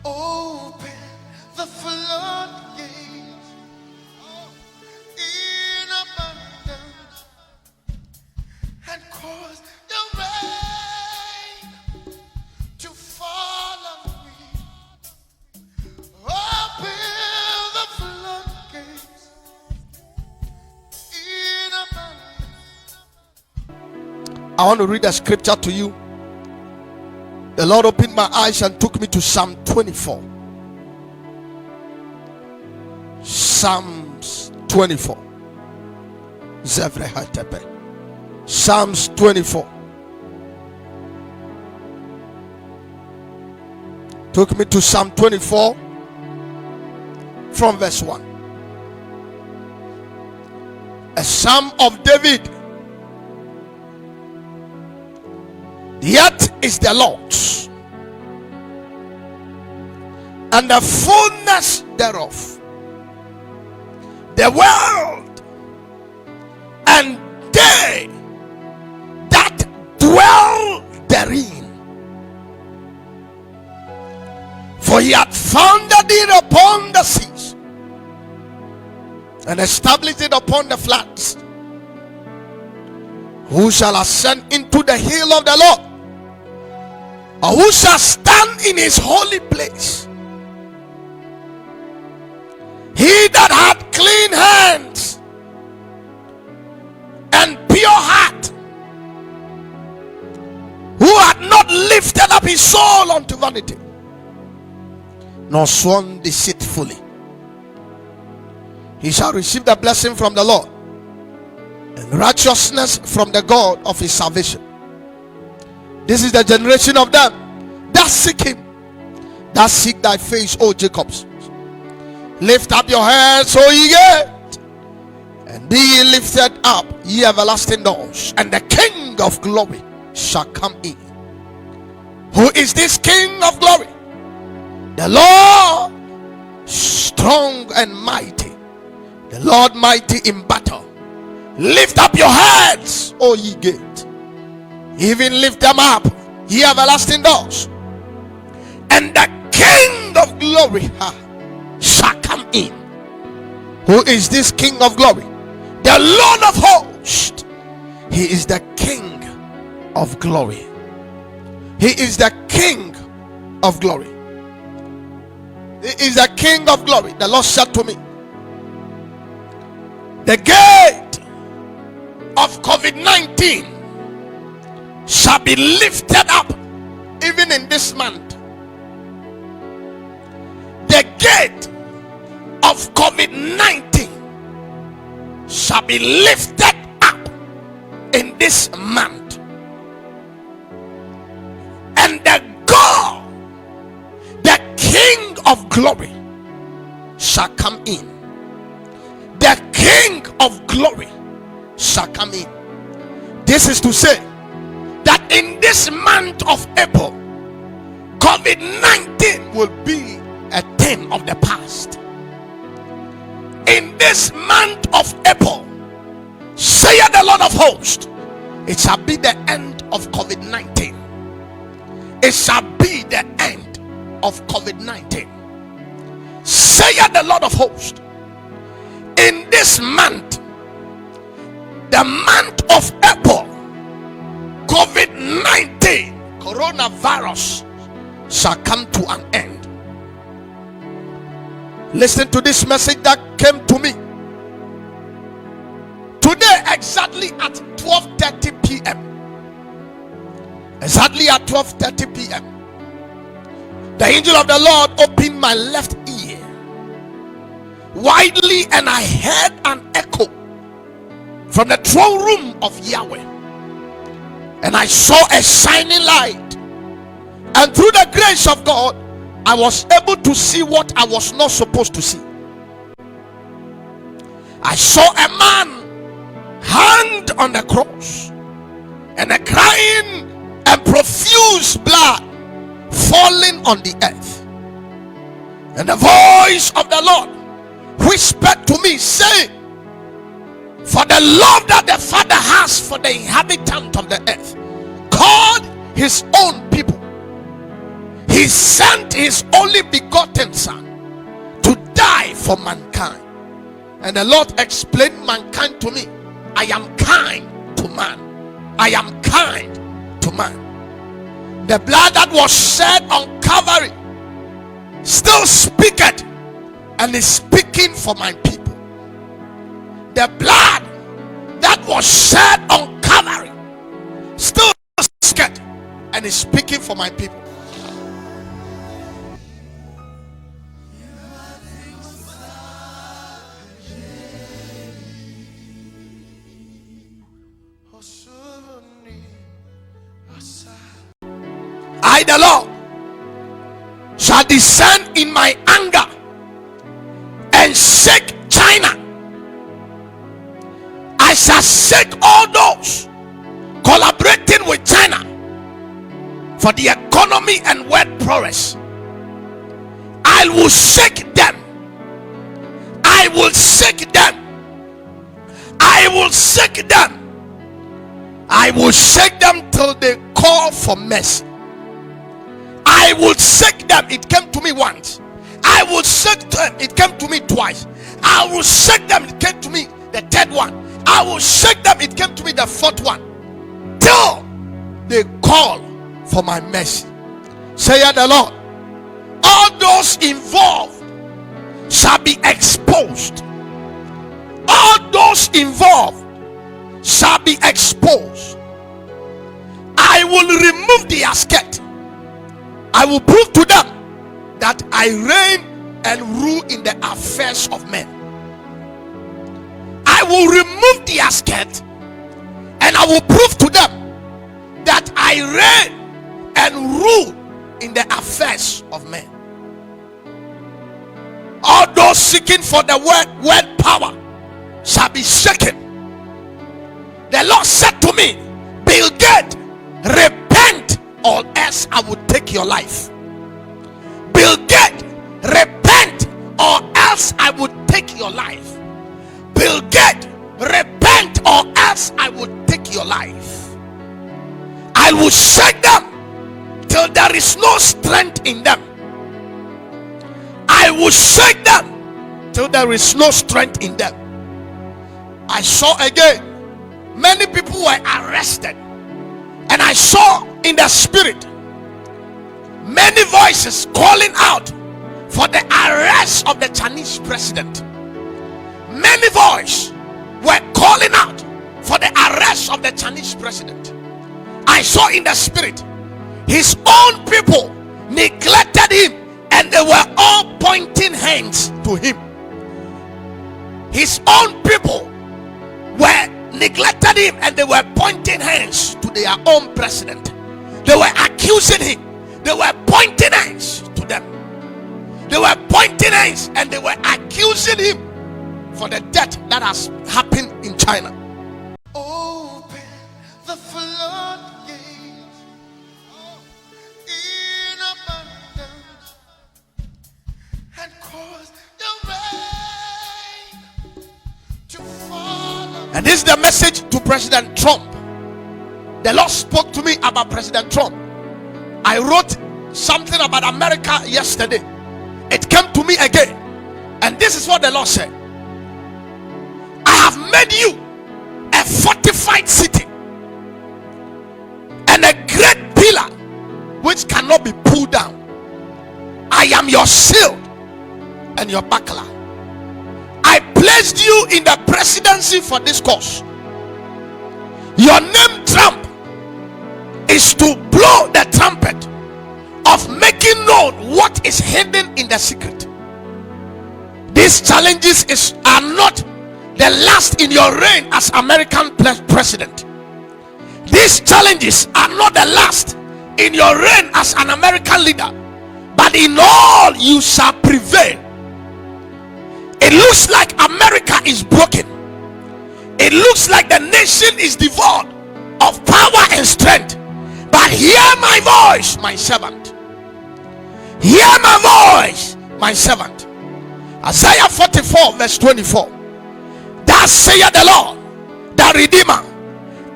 Open the floodgates in abundance and cause the rain to fall on me. Open the floodgates in abundance. I want to read a scripture to you. The Lord opened my eyes and took me to Psalm 24. Psalms 24. Psalms 24. Took me to Psalm 24 from verse 1. A Psalm of David. The earth is the Lord's, and the fullness thereof, the world and they that dwell therein. For he hath founded it upon the seas, and established it upon the floods. Who shall ascend into the hill of the Lord? Or who shall stand in his holy place? He that hath clean hands and pure heart, who hath not lifted up his soul unto vanity, nor sworn deceitfully, he shall receive the blessing from the Lord, and righteousness from the God of his salvation. This is the generation of them that seek him, that seek thy face, O Jacob's. Lift up your heads, O ye gates, and be ye lifted up, ye everlasting doors, and the King of glory shall come in. Who is this King of glory? The Lord strong and mighty, the Lord mighty in battle. Lift up your heads, O ye gates, even lift them up, ye everlasting doors, and the King of glory shall come in. Who is this King of glory? The Lord of hosts. He is the King of glory. He is the King of glory. He is the King of glory. The Lord said to me, the gate of COVID-19 shall be lifted up even in this month. The gate of COVID-19 shall be lifted up in this month, and the God, the King of glory, shall come in. The King of glory shall come in. This is to say that in this month of April, COVID-19 will be a thing of the past. In this month of April, saith the Lord of hosts, it shall be the end of COVID-19. It shall be the end of COVID-19. Saith the Lord of hosts, in this month, the month of April, COVID-19, coronavirus, shall come to an end. Listen to this message that came to me today, exactly at 12:30 p.m. Exactly at 12:30 p.m. The angel of the Lord opened my left ear widely, and I heard an echo from the throne room of Yahweh, and I saw a shining light, and through the grace of God, I was able to see what I was not supposed to see. I saw a man hanged on the cross, and a crying and profuse blood falling on the earth. And the voice of the Lord whispered to me, saying, for the love that the Father has for the inhabitant of the earth, called his own people, he sent his only begotten for mankind. And the Lord explained mankind to me. I am kind to man. I am kind to man. The blood that was shed on Calvary still speaketh and is speaking for my people. The blood that was shed on Calvary still speaketh and is speaking for my people. I, the Lord, shall descend in my anger and shake China. I shall shake all those collaborating with China for the economy and world progress. I will shake them. I will shake them. I will shake them. I will shake them till they call for mercy. I will shake them. It came to me once. I will shake them. It came to me twice. I will shake them. It came to me the third one. I will shake them. It came to me the fourth one. Till they call for my mercy. Saith the Lord. All those involved shall be exposed. All those involved shall be exposed. I will remove the skirt. I will prove to them that I reign and rule in the affairs of men. I will remove the skirt and I will prove to them that I reign and rule in the affairs of men. All those seeking for the word power shall be shaken. The Lord said to me, Bill Gates, repent or else I will take your life. Bill Gates, repent or else I will take your life. Bill Gates, repent or else I will take your life. I will shake them till there is no strength in them. I will shake them till there is no strength in them. I saw again many people were arrested, and I saw in the spirit many voices calling out for the arrest of the Chinese president. Many voices were calling out for the arrest of the Chinese president. I saw in the spirit his own people neglected him and they were all pointing hands to him. His own people were neglected him and they were pointing hands to their own president. They were accusing him. They were pointing hands to them. They were pointing hands and they were accusing him for the death that has happened in China. Open the floodgates in abundance and cause the rain to fall. And this is the message to President Trump. The Lord spoke to me about President Trump. I wrote something about America yesterday. It came to me again. And this is what the Lord said. I have made you a fortified city and a great pillar which cannot be pulled down. I am your shield and your buckler. I placed you in the presidency for this cause. Your name, Trump, is to blow the trumpet of making known what is hidden in the secret. These challenges are not the last in your reign as American president. These challenges are not the last in your reign as an American leader, but in all you shall prevail. It looks like America is broken. It looks like the nation is devoid of power and strength. But hear my voice, my servant. Hear my voice, my servant. Isaiah 44 verse 24. Thus saith the Lord, the Redeemer,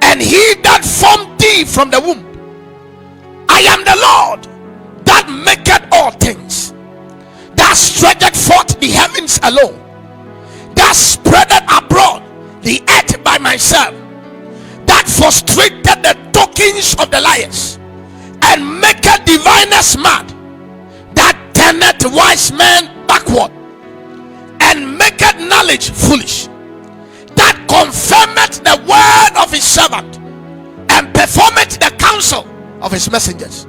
and he that formed thee from the womb. I am the Lord that maketh all things, that that stretched forth the heavens alone, that spreadeth abroad the earth by myself, that frustrated the tokens of the liars, and maketh diviners mad, that turneth wise men backward, and maketh knowledge foolish, that confirmeth the word of his servant, and performeth the counsel of his messengers.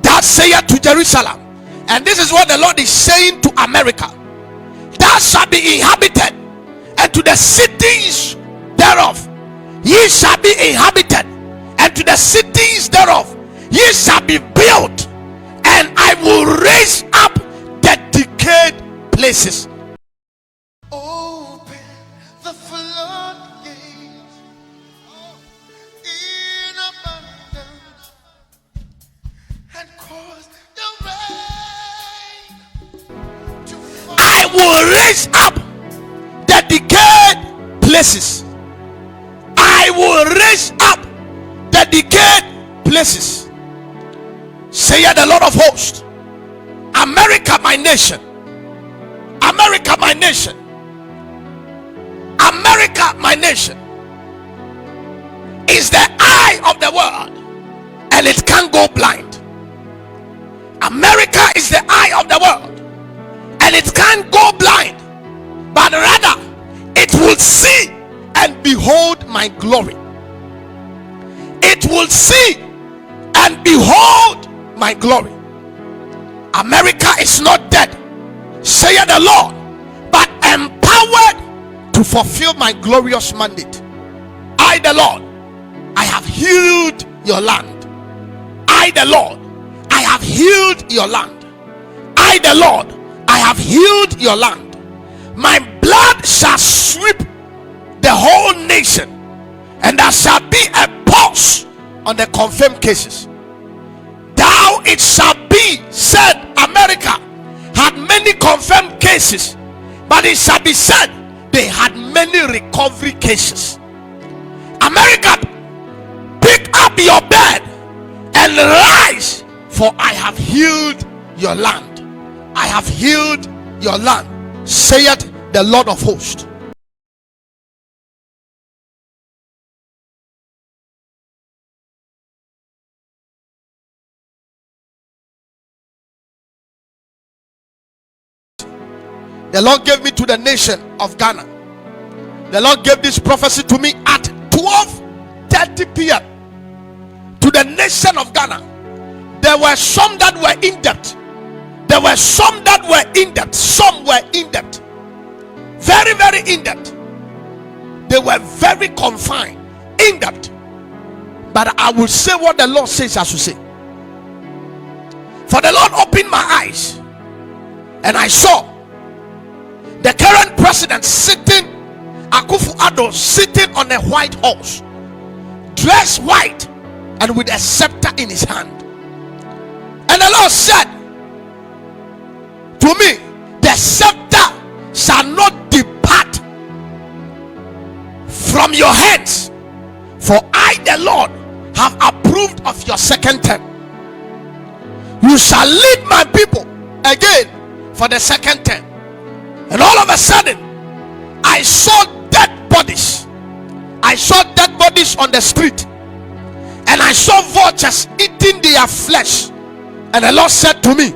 That saith to Jerusalem, and this is what the Lord is saying to America, thou shalt be inhabited, and to the cities thereof ye shall be inhabited, and to the cities thereof ye shall be built, and I will raise up the decayed places. Open the floodgates in abundance and cause the rain to fall. I will raise up the decayed places. I will raise up the decayed places, saith the Lord of hosts. America, my nation. America, my nation. America, my nation, is the eye of the world, and it can't go blind. America is the eye of the world, and it can't go blind, but rather it will see and behold my glory. It will see and behold my glory. America is not dead, saith the Lord, but empowered to fulfill my glorious mandate. I, the Lord, I have healed your land. I, the Lord, I have healed your land. I, the Lord, I have healed your land. My blood shall sweep the whole nation, and there shall be a pause on the confirmed cases. Thou it shall be said, America had many confirmed cases, but it shall be said they had many recovery cases. America, pick up your bed and rise, for I have healed your land. I have healed your land, saith the Lord of hosts. The Lord gave me to the nation of Ghana. The Lord gave this prophecy to me at 12:30 p.m. to the nation of Ghana. There were some that were in debt. There were some that were in debt. Some were in debt. Very, very in debt. They were very confined, in debt. But I will say what the Lord says I should say. For the Lord opened my eyes, and I saw the current president sitting, Akufo-Addo, sitting on a white horse, dressed white and with a scepter in his hand. And the Lord said to me, the scepter shall not depart from your hands, for I, the Lord, have approved of your second term. You shall lead my people again for the second term. And all of a sudden, I saw dead bodies. I saw dead bodies on the street, and I saw vultures eating their flesh. And the Lord said to me,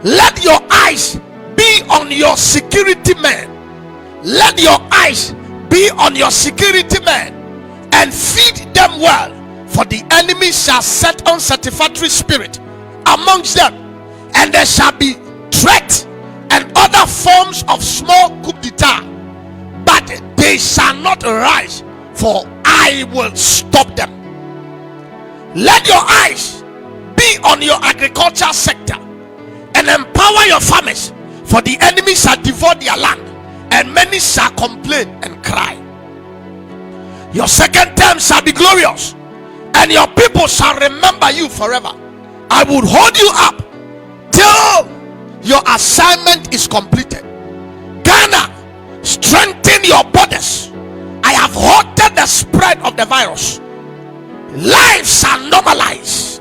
let your eyes be on your security men. Let your eyes be on your security men, and feed them well, for the enemy shall set unsatisfactory spirit amongst them, and there shall be threat and other forms of small coup d'etat, but they shall not rise, for I will stop them. Let your eyes be on your agricultural sector, and empower your farmers, for the enemy shall devour their land, and many shall complain and cry. Your second term shall be glorious, and your people shall remember you forever. I will hold you up till your assignment is completed. Ghana, strengthen your borders. I have halted the spread of the virus. Life shall normalize,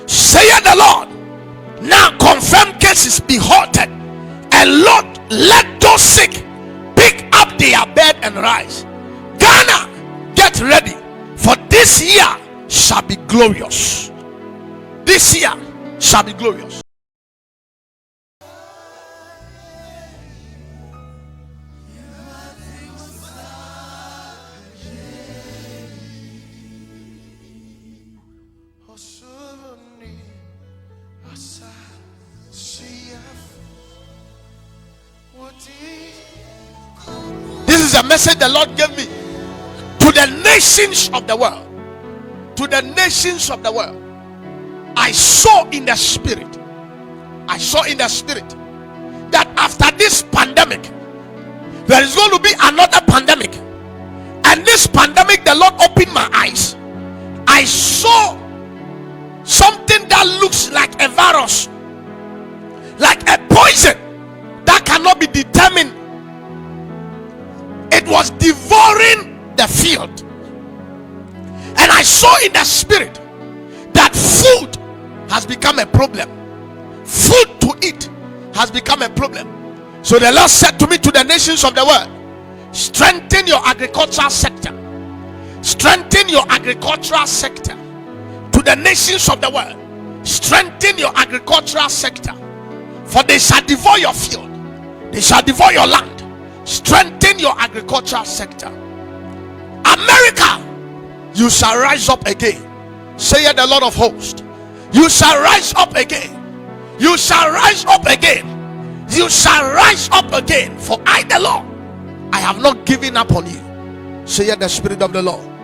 saith the Lord. Now confirmed cases be halted, And Lord, let those sick pick up their bed and rise. Ghana, get ready, for this year shall be glorious. This year shall be glorious. This is a message the Lord gave me to the nations of the world. To the nations of the world. I saw in the spirit that after this pandemic, there is going to be another pandemic. And this pandemic, the Lord opened my eyes. I saw something that looks like a virus, like a poison that cannot be determined. It was devouring the field. And I saw in the spirit that food has become a problem. Food to eat has become a problem. So the Lord said to me, to the nations of the world, strengthen your agricultural sector. Strengthen your agricultural sector. To the nations of the world, strengthen your agricultural sector. For they shall devour your field. They shall devour your land. Strengthen your agricultural sector. America, you shall rise up again. Saith the Lord of hosts. You shall rise up again. You shall rise up again. You shall rise up again. For I, the Lord, I have not given up on you. Saith the Spirit of the Lord.